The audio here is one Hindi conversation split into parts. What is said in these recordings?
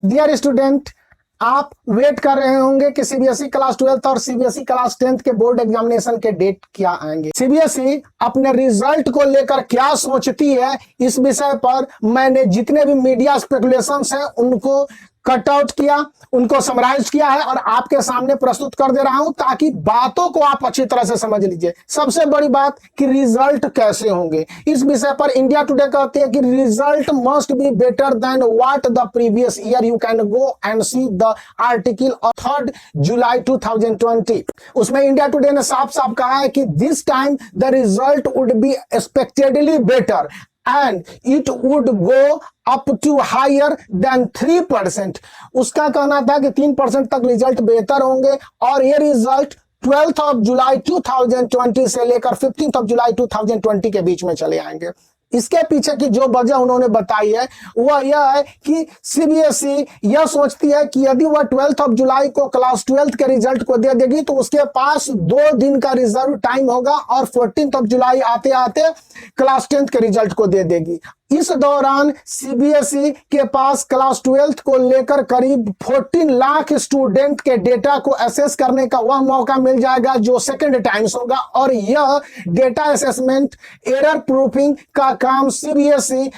डियर स्टूडेंट, आप वेट कर रहे होंगे कि सीबीएसई क्लास 12 और सीबीएसई क्लास 10 के बोर्ड एग्जामिनेशन के डेट क्या आएंगे। सीबीएसई अपने रिजल्ट को लेकर क्या सोचती है, इस विषय पर मैंने जितने भी मीडिया स्पेकुलेशंस हैं उनको कट आउट किया, उनको समराइज किया है और आपके सामने प्रस्तुत कर दे रहा हूं ताकि बातों को आप अच्छी तरह से समझ लीजिए। सबसे बड़ी बात कि रिजल्ट कैसे होंगे, इस विषय पर इंडिया टुडे कहते हैं कि result must be better than what the previous year. You can go and see the article of 3 जुलाई 2020। उसमें इंडिया टुडे ने साफ साफ कहा है कि this time the result would B expectedly better and it would go up to higher than 3%। उसका कहना था कि 3% तक रिजल्ट बेहतर होंगे और ये रिजल्ट 12 ऑफ जुलाई 2020 से लेकर 15 ऑफ जुलाई 2020 के बीच में चले आएंगे। इसके पीछे की जो वजह उन्होंने बताई है वह यह है कि सीबीएसई यह सोचती है कि यदि वह 12 ऑफ जुलाई को क्लास 12 के रिजल्ट को दे देगी तो उसके पास 2 दिन का रिजर्व टाइम होगा और 14 ऑफ जुलाई आते आते क्लास 10 के रिजल्ट को दे देगी। इस दौरान सीबीएसई के पास क्लास 12 को लेकर करीब 14 लाख स्टूडेंट के डेटा को एसेस करने का वह मौका मिल जाएगा जो सेकंड टाइम्स होगा और यह डेटा असेसमेंट एरर प्रूफिंग का काम सीबीएसई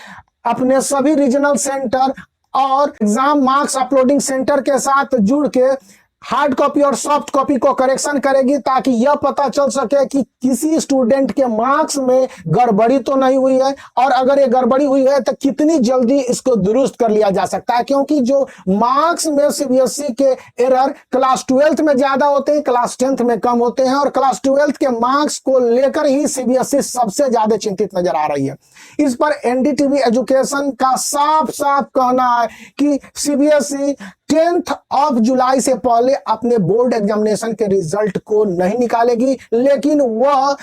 अपने सभी रीजनल सेंटर और एग्जाम मार्क्स अपलोडिंग सेंटर के साथ जुड़ के हार्ड कॉपी और सॉफ्ट कॉपी को करेक्शन करेगी ताकि यह पता चल सके कि किसी स्टूडेंट के मार्क्स में गड़बड़ी तो नहीं हुई है और अगर ये गड़बड़ी हुई है तो कितनी जल्दी इसको दुरुस्त कर लिया जा सकता है। क्योंकि जो मार्क्स में सीबीएसई के एरर क्लास 12 में ज्यादा होते हैं, क्लास 10th में कम होते हैं और क्लास 12 के मार्क्स को लेकर ही सीबीएसई सबसे ज्यादा चिंतित नजर आ रही है। इस पर एनडीटीवी एजुकेशन का साफ साफ कहना है कि सीबीएसई 10th ऑफ जुलाई से पहले अपने बोर्ड एग्जामिनेशन के रिजल्ट को नहीं निकालेगी, लेकिन वह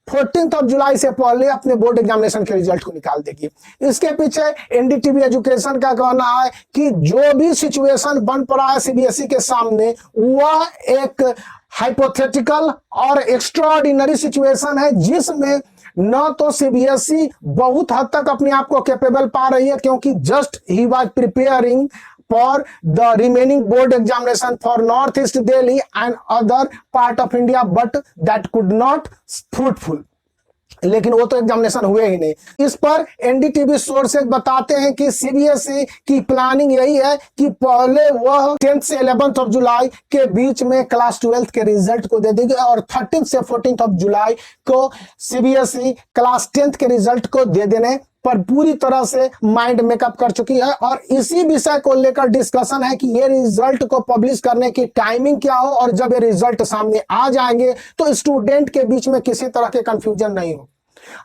14 ऑफ जुलाई से पहले अपने बोर्ड एग्जामिनेशन के रिजल्ट को निकाल देगी। इसके पीछे एनडीटीवी एजुकेशन का कहना है कि जो भी सिचुएशन बन पड़ा है सीबीएसई के सामने वह एक हाइपोथेटिकल और एक्स्ट्राऑर्डिनरी सिचुएशन है जिसमें न तो सीबीएसई बहुत हद तक अपने आप को कैपेबल पा रही है क्योंकि just he was preparing for the remaining board examination for Northeast Delhi and other part of India, but that could not fruitful। लेकिन वो तो एग्जामिनेशन हुए ही नहीं। इस पर एनडीटीवी सोर्सेज बताते हैं कि सीबीएसई की प्लानिंग यही है कि पहले वह 10th से 11th ऑफ जुलाई के बीच में क्लास 12 के रिजल्ट को दे देगी और 13th से 14th ऑफ जुलाई को सीबीएसई क्लास 10th के रिजल्ट को दे देने पर पूरी तरह से माइंड मेकअप कर चुकी है और इसी विषय को लेकर डिस्कशन है कि ये रिजल्ट को पब्लिश करने की टाइमिंग क्या हो और जब ये रिजल्ट सामने आ जाएंगे तो स्टूडेंट के बीच में किसी तरह के कंफ्यूजन नहीं हो।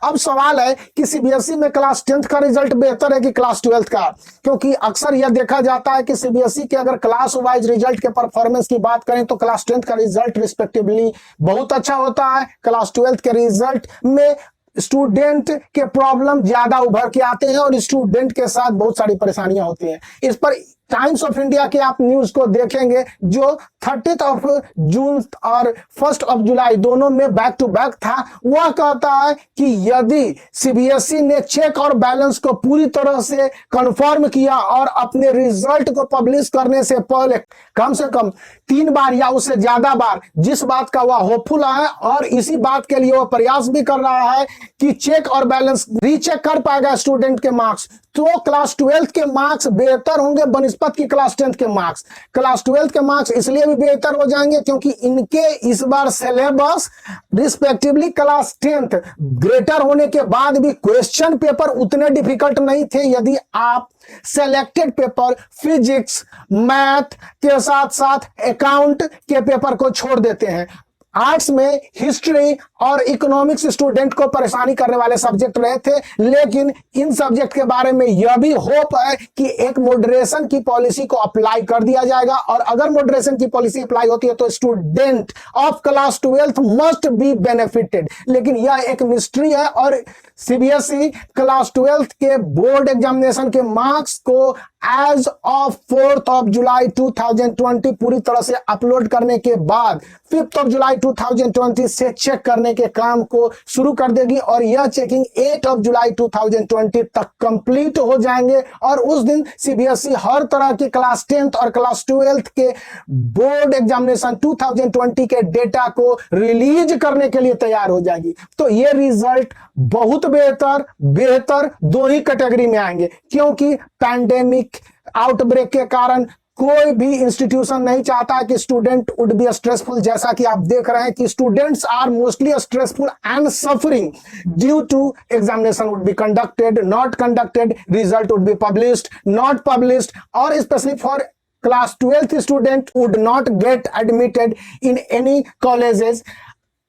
अब सवाल है कि सीबीएसई में क्लास 10th का रिजल्ट बेहतर है कि क्लास 12th का, क्योंकि अक्सर यह देखा जाता है कि सीबीएसई के अगर क्लास वाइज रिजल्ट के परफॉर्मेंस की बात करें तो क्लास 10th का रिजल्ट रिस्पेक्टिवली बहुत अच्छा होता है। क्लास 12th के रिजल्ट में स्टूडेंट के प्रॉब्लम ज्यादा उभर के आते हैं और स्टूडेंट के साथ बहुत सारी परेशानियां होती हैं। इस पर टाइम्स ऑफ इंडिया के आप न्यूज को देखेंगे जो 30th ऑफ जून और 1st ऑफ जुलाई दोनों में बैक टू बैक था। वह कहता है कि यदि सीबीएसई ने चेक और बैलेंस को पूरी तरह से कंफर्म किया और अपने रिजल्ट को पब्लिश करने से पहले कम से कम 3 बार या उससे ज्यादा बार, जिस बात का वह होपफुल है और इसी बात के लिए वह प्रयास भी कर रहा है कि चेक और बैलेंस रीचेक कर पाएगा स्टूडेंट के मार्क्स, तो क्लास 12 के मार्क्स बेहतर होंगे बनस्पत की क्लास 10th के मार्क्स। क्लास 12 के मार्क्स इसलिए भी बेहतर हो जाएंगे क्योंकि इनके इस बार syllabus respectively class 10th greater होने के बाद भी क्वेश्चन पेपर उतने डिफिकल्ट नहीं थे। यदि आप सेलेक्टेड पेपर फिजिक्स मैथ के साथ साथ अकाउंट के पेपर को छोड़ देते हैं, आर्ट्स में हिस्ट्री और इकोनॉमिक्स स्टूडेंट को परेशानी करने वाले सब्जेक्ट रहे थे, लेकिन इन सब्जेक्ट के बारे में यह भी होप है कि एक मॉडरेशन की पॉलिसी को अप्लाई कर दिया जाएगा और अगर मॉडरेशन की पॉलिसी अप्लाई होती है तो student of class 12 must be benefited. लेकिन यह एक मिस्ट्री है और सीबीएसई क्लास 12 के बोर्ड एग्जामिनेशन के मार्क्स को as of 4th of July 2020 पूरी तरह से अपलोड करने के बाद 5th of July 2020 से चेक करने के काम को शुरू कर देगी और यह चेकिंग 8th of July 2020 तक कंप्लीट हो जाएंगे और उस दिन सीबीएसई हर तरह के क्लास 10th और क्लास 12th के बोर्ड एग्जामिनेशन 2020 के डेटा को रिलीज करने के लिए तैयार हो जाएगी। तो ये रिजल्ट बहुत बेहतर दो ही कैटेगरी में आएंगे, क्योंकि पैंडेमिक आउटब्रेक के कारण कोई भी इंस्टीट्यूशन नहीं चाहता कि स्टूडेंट वुड बी स्ट्रेसफुल। जैसा कि आप देख रहे हैं कि students are mostly stressful and suffering due to examination would be conducted, not conducted, result would be published, not published, और specially for class 12th student would not get admitted in any colleges।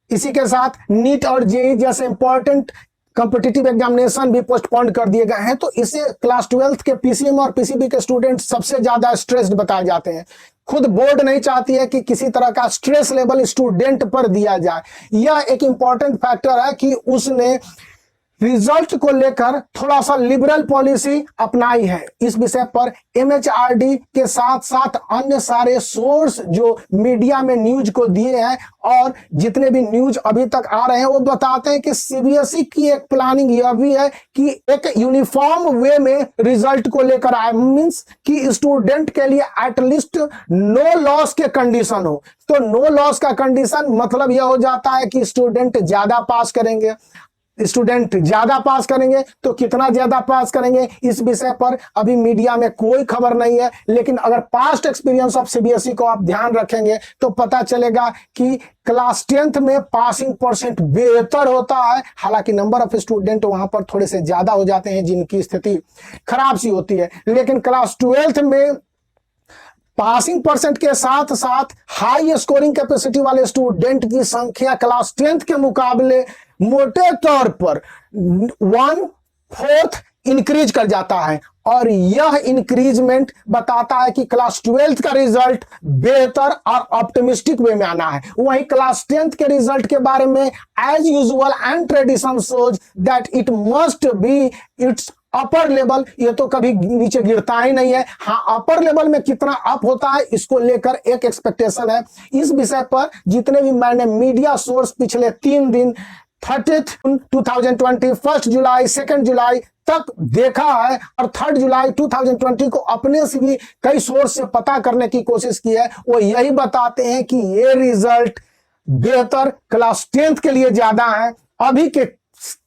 इसी के साथ नीट और जेई जैसे इंपॉर्टेंट कॉम्पिटिटिव एग्जामिनेशन भी पोस्टपोन कर दिए गए हैं। तो इसे क्लास 12th के पीसीएम और पीसीबी के स्टूडेंट सबसे ज्यादा स्ट्रेस्ड बताए जाते हैं। खुद बोर्ड नहीं चाहती है कि किसी तरह का स्ट्रेस लेवल स्टूडेंट पर दिया जाए। यह एक इंपॉर्टेंट फैक्टर है कि उसने रिजल्ट को लेकर थोड़ा सा लिबरल पॉलिसी अपनाई है। इस विषय पर एमएचआरडी के साथ साथ अन्य सारे सोर्स जो मीडिया में न्यूज को दिए हैं और जितने भी न्यूज अभी तक आ रहे हैं वो बताते हैं कि सीबीएसई की एक प्लानिंग यह भी है कि एक यूनिफॉर्म वे में रिजल्ट को लेकर आए, मींस कि स्टूडेंट के लिए एटलीस्ट नो लॉस के कंडीशन हो। तो नो लॉस का कंडीशन मतलब यह हो जाता है कि स्टूडेंट ज्यादा पास करेंगे। स्टूडेंट ज्यादा पास करेंगे तो कितना ज्यादा पास करेंगे इस विषय पर अभी मीडिया में कोई खबर नहीं है, लेकिन अगर पास्ट एक्सपीरियंस ऑफ सीबीएसई को आप ध्यान रखेंगे तो पता चलेगा कि क्लास 10th में पासिंग परसेंट बेहतर होता है। हालांकि नंबर ऑफ स्टूडेंट वहां पर थोड़े से ज्यादा हो जाते हैं जिनकी स्थिति खराब सी होती है, लेकिन क्लास 12th में पासिंग परसेंट के साथ साथ हाई स्कोरिंग कैपेसिटी वाले स्टूडेंट की संख्या क्लास 10th के मुकाबले मोटे तौर पर 1/4 इंक्रीज कर जाता है और यह इंक्रीजमेंट बताता है कि क्लास 12th का रिजल्ट बेहतर और ऑप्टिमिस्टिक वे में आना है। वहीं क्लास 10th के रिजल्ट के बारे में as usual and tradition shows that it must be its upper level. ये तो कभी नीचे गिरता ही नहीं है। हाँ, अपर लेवल में कितना अप होता है इसको लेकर एक एक्सपेक्टेशन है। इस विषय पर जितने भी मैंने मीडिया सोर्स पिछले 3 दिन 30th 2020, 1st जुलाई, 2nd जुलाई तक देखा है और 3rd जुलाई 2020 को अपने से भी कई सोर्स से पता करने की कोशिश की है, वो यही बताते हैं कि ये रिजल्ट बेहतर क्लास 10th के लिए ज्यादा है अभी के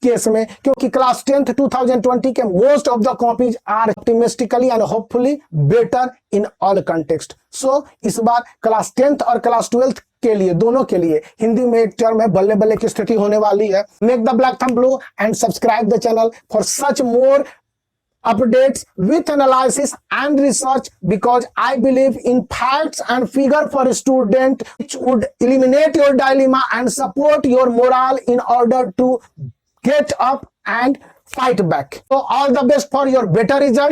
केस में, क्योंकि क्लास 10th 2020 के most of the copies are optimistically and hopefully better in all context. So इस बार क्लास 10th और क्लास 12th के लिए, दोनों के लिए हिंदी में एक टर्म है बल्ले बल्ले की स्थिति होने वाली है। Make the black thumb blue and subscribe the channel for such more updates with analysis and research, because I believe in facts and figure for a student which would eliminate your dilemma and support your morale in order to get up and fight back. So all the best for your better result.